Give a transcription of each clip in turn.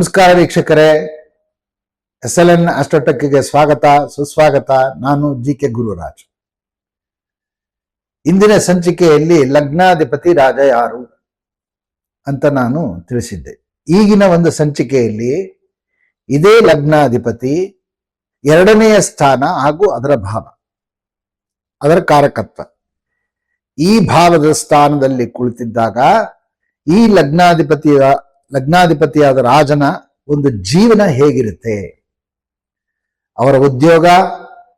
ನಮಸ್ಕಾರ ವೀಕ್ಷಕರೇ, SLN ಆಸ್ಟ್ರೋಟೆಕ್ಗೆ ಸ್ವಾಗತ ಸುಸ್ವಾಗತ. ನಾನು GK ಗುರುರಾಜ್. ಇಂದಿನ ಸಂಚಿಕೆಯಲ್ಲಿ ಲಗ್ನಾಧಿಪತಿ ರಾಜ ಯಾರು ಅಂತ ನಾನು ತಿಳಿಸಿದ್ದೆ. ಈಗಿನ ಒಂದು ಸಂಚಿಕೆಯಲ್ಲಿ ಇದೇ ಲಗ್ನಾಧಿಪತಿ ಎರಡನೆಯ ಸ್ಥಾನ ಹಾಗೂ ಅದರ ಭಾವ, ಅದರ ಕಾರಕತ್ವ, ಈ ಭಾವದ ಸ್ಥಾನದಲ್ಲಿ ಕುಳಿತಿದ್ದಾಗ ಈ ಲಗ್ನಾಧಿಪತಿಯಾದ ರಾಜನ ಒಂದು ಜೀವನ ಹೇಗಿರುತ್ತೆ, ಅವರ ಉದ್ಯೋಗ,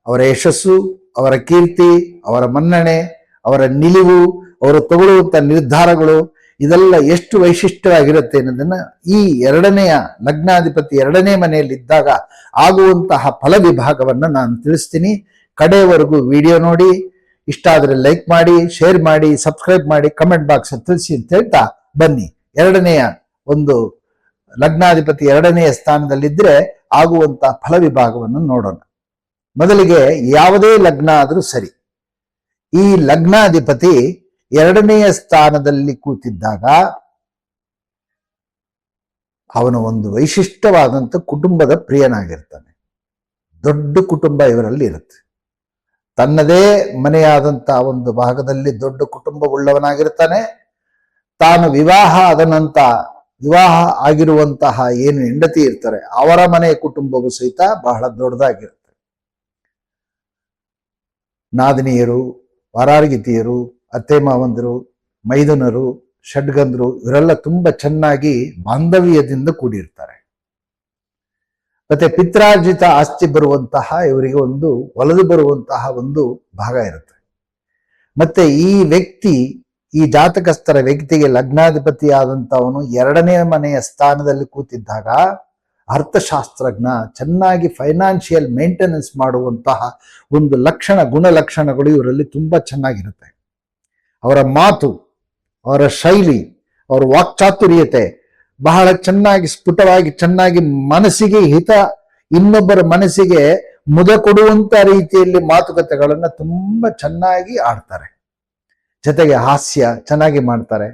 ಅವರ ಯಶಸ್ಸು, ಅವರ ಕೀರ್ತಿ, ಅವರ ಮನ್ನಣೆ, ಅವರ ನಿಲುವು, ಅವರು ತಗೊಳ್ಳುವಂತ ನಿರ್ಧಾರಗಳು, ಇದೆಲ್ಲ ಎಷ್ಟು ವೈಶಿಷ್ಟ್ಯವಾಗಿರುತ್ತೆ ಅನ್ನೋದನ್ನ ಈ ಎರಡನೆಯ ಲಗ್ನಾಧಿಪತಿ ಎರಡನೇ ಮನೆಯಲ್ಲಿ ಇದ್ದಾಗ ಆಗುವಂತಹ ಫಲ ವಿಭಾಗವನ್ನು ನಾನು ತಿಳಿಸ್ತೀನಿ. ಕಡೆಯವರೆಗೂ ವಿಡಿಯೋ ನೋಡಿ, ಇಷ್ಟ ಆದರೆ ಲೈಕ್ ಮಾಡಿ, ಶೇರ್ ಮಾಡಿ, ಸಬ್ಸ್ಕ್ರೈಬ್ ಮಾಡಿ, ಕಮೆಂಟ್ ಬಾಕ್ಸ್ ತಿಳಿಸಿ ಅಂತ ಹೇಳ್ತಾ ಬನ್ನಿ. ಎರಡನೆಯ ಒಂದು ಲಗ್ನಾಧಿಪತಿ ಎರಡನೆಯ ಸ್ಥಾನದಲ್ಲಿದ್ರೆ ಆಗುವಂತ ಫಲ ವಿಭಾಗವನ್ನು ನೋಡೋಣ. ಮೊದಲಿಗೆ ಯಾವುದೇ ಲಗ್ನ ಆದರೂ ಸರಿ, ಈ ಲಗ್ನಾಧಿಪತಿ ಎರಡನೆಯ ಸ್ಥಾನದಲ್ಲಿ ಕೂತಿದ್ದಾಗ ಅವನು ಒಂದು ವೈಶಿಷ್ಟ್ಯವಾದಂಥ ಕುಟುಂಬದ ಪ್ರಿಯನಾಗಿರ್ತಾನೆ. ದೊಡ್ಡ ಕುಟುಂಬ ಇವರಲ್ಲಿ ಇರುತ್ತೆ. ತನ್ನದೇ ಮನೆಯಾದಂಥ ಒಂದು ಭಾಗದಲ್ಲಿ ದೊಡ್ಡ ಕುಟುಂಬವುಳ್ಳವನಾಗಿರ್ತಾನೆ. ತಾನು ವಿವಾಹ ಆಗಿರುವಂತಹ ಏನು ಹೆಂಡತಿ ಇರ್ತಾರೆ ಅವರ ಮನೆಯ ಕುಟುಂಬವು ಸಹಿತ ಬಹಳ ದೊಡ್ಡದಾಗಿರುತ್ತೆ. ನಾದಿನಿಯರು, ವರಾರ್ಗಿತಿಯರು, ಅತ್ತೆ ಮಾವಂದರು, ಮೈದುನರು, ಷಡ್ಗಂದರು ಇವರೆಲ್ಲ ತುಂಬಾ ಚೆನ್ನಾಗಿ ಬಾಂಧವ್ಯದಿಂದ ಕೂಡಿರ್ತಾರೆ. ಮತ್ತೆ ಪಿತ್ರಾರ್ಜಿತ ಆಸ್ತಿ ಬರುವಂತಹ ಇವರಿಗೆ ಒಂದು ಒಲದು ಬರುವಂತಹ ಒಂದು ಭಾಗ ಇರುತ್ತೆ. ಮತ್ತೆ ಈ ಜಾತಕಸ್ಥರ ವ್ಯಕ್ತಿಗೆ ಲಗ್ನಾಧಿಪತಿಯಾದಂಥವನು ಎರಡನೇ ಮನೆಯ ಸ್ಥಾನದಲ್ಲಿ ಕೂತಿದ್ದಾಗ ಅರ್ಥಶಾಸ್ತ್ರಜ್ಞ, ಚೆನ್ನಾಗಿ ಫೈನಾನ್ಷಿಯಲ್ ಮೇಂಟೆನೆನ್ಸ್ ಮಾಡುವಂತಹ ಒಂದು ಗುಣಲಕ್ಷಣಗಳು ಇವರಲ್ಲಿ ತುಂಬಾ ಚೆನ್ನಾಗಿರುತ್ತೆ. ಅವರ ಮಾತು, ಅವರ ಶೈಲಿ, ಅವರ ವಾಕ್ಚಾತುರ್ಯತೆ ಬಹಳ ಚೆನ್ನಾಗಿ ಸ್ಫುಟವಾಗಿ ಚೆನ್ನಾಗಿ ಮನಸ್ಸಿಗೆ ಇನ್ನೊಬ್ಬರ ಮನಸ್ಸಿಗೆ ಮುದ ಕೊಡುವಂತ ರೀತಿಯಲ್ಲಿ ಮಾತುಕತೆಗಳನ್ನ ತುಂಬಾ ಚೆನ್ನಾಗಿ ಆಡ್ತಾರೆ. ಜೊತೆಗೆ ಹಾಸ್ಯ ಚೆನ್ನಾಗಿ ಮಾಡ್ತಾರೆ.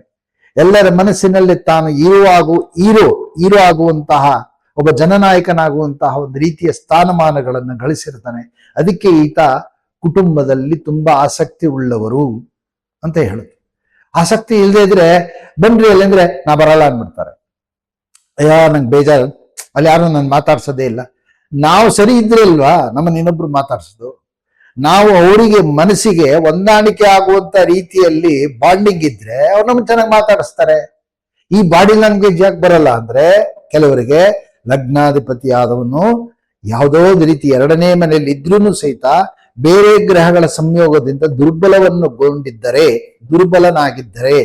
ಎಲ್ಲರ ಮನಸ್ಸಿನಲ್ಲಿ ತಾನು ಹೀರೋ ಆಗುವಂತಹ ಒಬ್ಬ ಜನನಾಯಕನಾಗುವಂತಹ ಒಂದು ರೀತಿಯ ಸ್ಥಾನಮಾನಗಳನ್ನು ಗಳಿಸಿರ್ತಾನೆ. ಅದಕ್ಕೆ ಈತ ಕುಟುಂಬದಲ್ಲಿ ತುಂಬಾ ಆಸಕ್ತಿ ಉಳ್ಳವರು ಅಂತ ಹೇಳುತ್ತೆ. ಆಸಕ್ತಿ ಇಲ್ಲದೆ ಇದ್ರೆ ಬನ್ರಿ ಅಲ್ಲಿ ಅಂದ್ರೆ ನಾ ಬರಲ್ಲ ಅಂದ್ಬಿಡ್ತಾರೆ. ಅಯ್ಯೋ ನಂಗೆ ಬೇಜಾರು, ಅಲ್ಲಿ ಯಾರು ನಾನು ಮಾತಾಡ್ಸೋದೇ ಇಲ್ಲ. ನಾವು ಸರಿ ಇದ್ರೆ ಅಲ್ವಾ ನಮ್ಮನ್ನ ಇನ್ನೊಬ್ರು ಮಾತಾಡ್ಸೋದು. ನಾವು ಅವರಿಗೆ ಮನಸ್ಸಿಗೆ ಹೊಂದಾಣಿಕೆ ಆಗುವಂತ ರೀತಿಯಲ್ಲಿ ಬಾಂಡಿಂಗ್ ಇದ್ರೆ ಅವ್ರು ನಮ್ಗೆ ಚೆನ್ನಾಗಿ ಮಾತಾಡಿಸ್ತಾರೆ. ಈ ಬಾಡಿ ಲ್ಯಾಂಗ್ವೇಜ್ ಯಾಕೆ ಬರಲ್ಲ ಅಂದ್ರೆ, ಕೆಲವರಿಗೆ ಲಗ್ನಾಧಿಪತಿ ಆದವನು ಯಾವುದೋ ರೀತಿ ಎರಡನೇ ಮನೆಯಲ್ಲಿ ಇದ್ರೂ ಸಹಿತ ಬೇರೆ ಗ್ರಹಗಳ ಸಂಯೋಗದಿಂದ ದುರ್ಬಲನಾಗಿದ್ದರೆ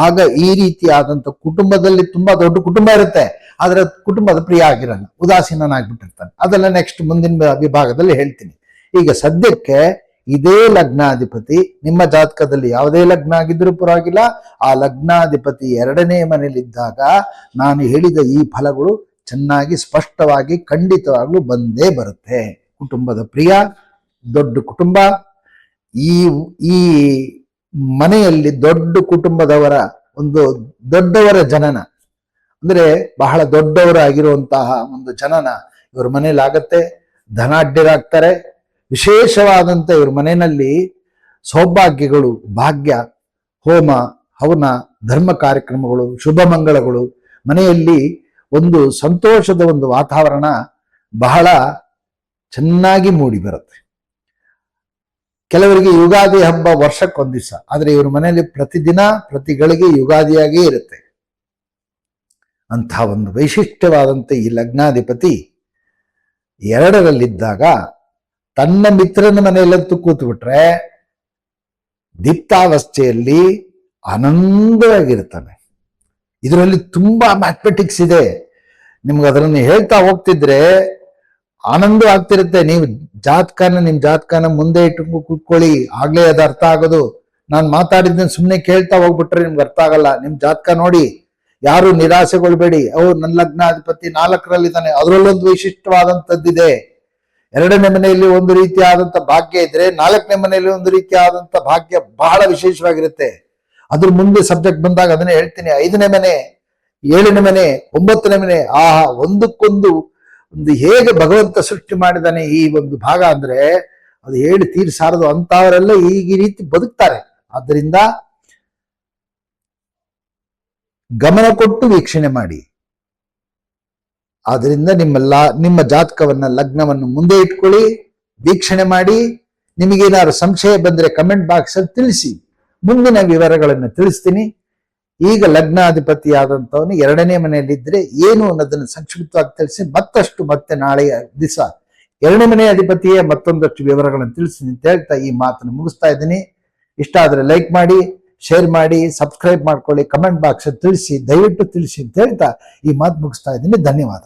ಆಗ ಈ ರೀತಿಯಾದಂಥ ಕುಟುಂಬದಲ್ಲಿ ತುಂಬಾ ದೊಡ್ಡ ಕುಟುಂಬ ಇರುತ್ತೆ, ಆದ್ರೆ ಕುಟುಂಬದ ಪ್ರಿಯ ಆಗಿರಲ್ಲ, ಉದಾಸೀನನಾಗ್ಬಿಟ್ಟಿರ್ತಾನೆ. ಅದೆಲ್ಲ ನೆಕ್ಸ್ಟ್ ಮುಂದಿನ ವಿಭಾಗದಲ್ಲಿ ಹೇಳ್ತೀನಿ. ಈಗ ಸದ್ಯಕ್ಕೆ ಇದೇ ಲಗ್ನಾಧಿಪತಿ ನಿಮ್ಮ ಜಾತಕದಲ್ಲಿ ಯಾವುದೇ ಲಗ್ನ ಆಗಿದ್ರೂ ಪರವಾಗಿಲ್ಲ, ಆ ಲಗ್ನಾಧಿಪತಿ ಎರಡನೇ ಮನೆಯಲ್ಲಿದ್ದಾಗ ನಾನು ಹೇಳಿದ ಈ ಫಲಗಳು ಚೆನ್ನಾಗಿ ಸ್ಪಷ್ಟವಾಗಿ ಖಂಡಿತವಾಗ್ಲೂ ಬಂದೇ ಬರುತ್ತೆ. ಕುಟುಂಬದ ಪ್ರಿಯ, ದೊಡ್ಡ ಕುಟುಂಬ, ಈ ಮನೆಯಲ್ಲಿ ದೊಡ್ಡ ಕುಟುಂಬದವರ ಒಂದು ದೊಡ್ಡವರ ಜನನ ಅಂದ್ರೆ ಬಹಳ ದೊಡ್ಡವರಾಗಿರುವಂತಹ ಒಂದು ಜನನ ಇವ್ರ ಮನೇಲಿ ಆಗತ್ತೆ. ಧನಾಢ್ಯರಾಗ್ತಾರೆ. ವಿಶೇಷವಾದಂಥ ಇವ್ರ ಮನೆಯಲ್ಲಿ ಸೌಭಾಗ್ಯಗಳು, ಭಾಗ್ಯ, ಹೋಮ ಹವನ, ಧರ್ಮ ಕಾರ್ಯಕ್ರಮಗಳು, ಶುಭ ಮಂಗಳಗಳು, ಮನೆಯಲ್ಲಿ ಒಂದು ಸಂತೋಷದ ಒಂದು ವಾತಾವರಣ ಬಹಳ ಚೆನ್ನಾಗಿ ಮೂಡಿ ಬರುತ್ತೆ. ಕೆಲವರಿಗೆ ಯುಗಾದಿ ಹಬ್ಬ ವರ್ಷಕ್ಕೊಂದು ದಿವಸ, ಆದ್ರೆ ಇವ್ರ ಮನೆಯಲ್ಲಿ ಪ್ರತಿದಿನ ಪ್ರತಿಗಳಿಗೆ ಯುಗಾದಿಯಾಗೇ ಇರುತ್ತೆ. ಅಂಥ ಒಂದು ವೈಶಿಷ್ಟ್ಯವಾದಂಥ ಈ ಲಗ್ನಾಧಿಪತಿ ಎರಡರಲ್ಲಿದ್ದಾಗ ತನ್ನ ಮಿತ್ರನ ಮನೆಯಲ್ಲಂತೂ ಕೂತು ಬಿಟ್ರೆ ದೀಪ್ತಾವಸ್ಥೆಯಲ್ಲಿ ಆನಂದವಾಗಿರ್ತಾನೆ. ಇದರಲ್ಲಿ ತುಂಬಾ ಮ್ಯಾಥಮೆಟಿಕ್ಸ್ ಇದೆ. ನಿಮ್ಗೆ ಅದನ್ನು ಹೇಳ್ತಾ ಹೋಗ್ತಿದ್ರೆ ಆನಂದ ಆಗ್ತಿರುತ್ತೆ. ನೀವು ನಿಮ್ ಜಾತಕನ ಮುಂದೆ ಇಟ್ಟು ಕೂತ್ಕೊಳ್ಳಿ, ಆಗ್ಲೇ ಅದು ಅರ್ಥ ಆಗೋದು. ನಾನು ಮಾತಾಡಿದ್ದನ್ನು ಸುಮ್ಮನೆ ಕೇಳ್ತಾ ಹೋಗ್ಬಿಟ್ರೆ ನಿಮ್ಗೆ ಅರ್ಥ ಆಗಲ್ಲ. ನಿಮ್ ಜಾತಕ ನೋಡಿ, ಯಾರು ನಿರಾಸೆಗೊಳ್ಬೇಡಿ. ನನ್ನ ಲಗ್ನಾಧಿಪತಿ 4ರಲ್ಲಿದ್ದಾನೆ, ಅದರಲ್ಲೊಂದು ವೈಶಿಷ್ಟ್ಯವಾದಂಥದ್ದಿದೆ. ಎರಡನೇ ಮನೆಯಲ್ಲಿ ಒಂದು ರೀತಿಯಾದಂಥ ಭಾಗ್ಯ ಇದ್ರೆ 4ನೇ ಮನೆಯಲ್ಲಿ ಒಂದು ರೀತಿಯಾದಂಥ ಭಾಗ್ಯ ಬಹಳ ವಿಶೇಷವಾಗಿರುತ್ತೆ. ಅದ್ರ ಮುಂದೆ ಸಬ್ಜೆಕ್ಟ್ ಬಂದಾಗ ಅದನ್ನೇ ಹೇಳ್ತೀನಿ. 5ನೇ ಮನೆ 7ನೇ ಮನೆ 9ನೇ ಮನೆ, ಆಹಾ, ಒಂದಕ್ಕೊಂದು ಒಂದು ಹೇಗೆ ಭಗವಂತ ಸೃಷ್ಟಿ ಮಾಡಿದಾನೆ ಈ ಒಂದು ಭಾಗ ಅಂದ್ರೆ ಅದು ಹೇಳಿ ತೀರ್ಸಾರದು. ಅಂತವರೆಲ್ಲ ಈ ರೀತಿ ಬದುಕ್ತಾರೆ. ಆದ್ದರಿಂದ ಗಮನ ಕೊಟ್ಟು ವೀಕ್ಷಣೆ ಮಾಡಿ. ಆದ್ರಿಂದ ನಿಮ್ಮ ಜಾತಕವನ್ನ, ಲಗ್ನವನ್ನು ಮುಂದೆ ಇಟ್ಕೊಳ್ಳಿ, ವೀಕ್ಷಣೆ ಮಾಡಿ. ನಿಮಗೇನಾದ್ರು ಸಂಶಯ ಬಂದ್ರೆ ಕಮೆಂಟ್ ಬಾಕ್ಸ್ ಅಲ್ಲಿ ತಿಳಿಸಿ, ಮುಂದಿನ ವಿವರಗಳನ್ನು ತಿಳಿಸ್ತೀನಿ. ಈಗ ಲಗ್ನಾಧಿಪತಿಯಾದಂಥವನು 2ನೇ ಮನೆಯಲ್ಲಿದ್ರೆ ಏನು ಅನ್ನೋದನ್ನು ಸಂಕ್ಷಿಪ್ತವಾಗಿ ತಿಳಿಸಿ, ಮತ್ತೆ ನಾಳೆಯ ದಿವಸ 2ನೇ ಮನೆ ಅಧಿಪತಿಯೇ ಮತ್ತೊಂದಷ್ಟು ವಿವರಗಳನ್ನು ತಿಳಿಸ್ತೀನಿ ಅಂತ ಹೇಳ್ತಾ ಈ ಮಾತನ್ನು ಮುಗಿಸ್ತಾ ಇದ್ದೀನಿ. ಇಷ್ಟ ಆದ್ರೆ ಲೈಕ್ ಮಾಡಿ, ಶೇರ್ ಮಾಡಿ, ಸಬ್ಸ್ಕ್ರೈಬ್ ಮಾಡ್ಕೊಳ್ಳಿ, ಕಮೆಂಟ್ ಬಾಕ್ಸ್ ತಿಳಿಸಿ, ದಯವಿಟ್ಟು ತಿಳಿಸಿ ಅಂತ ಹೇಳ್ತಾ ಈ ಮಾತು ಮುಗಿಸ್ತಾ ಇದ್ದೀನಿ. ಧನ್ಯವಾದ.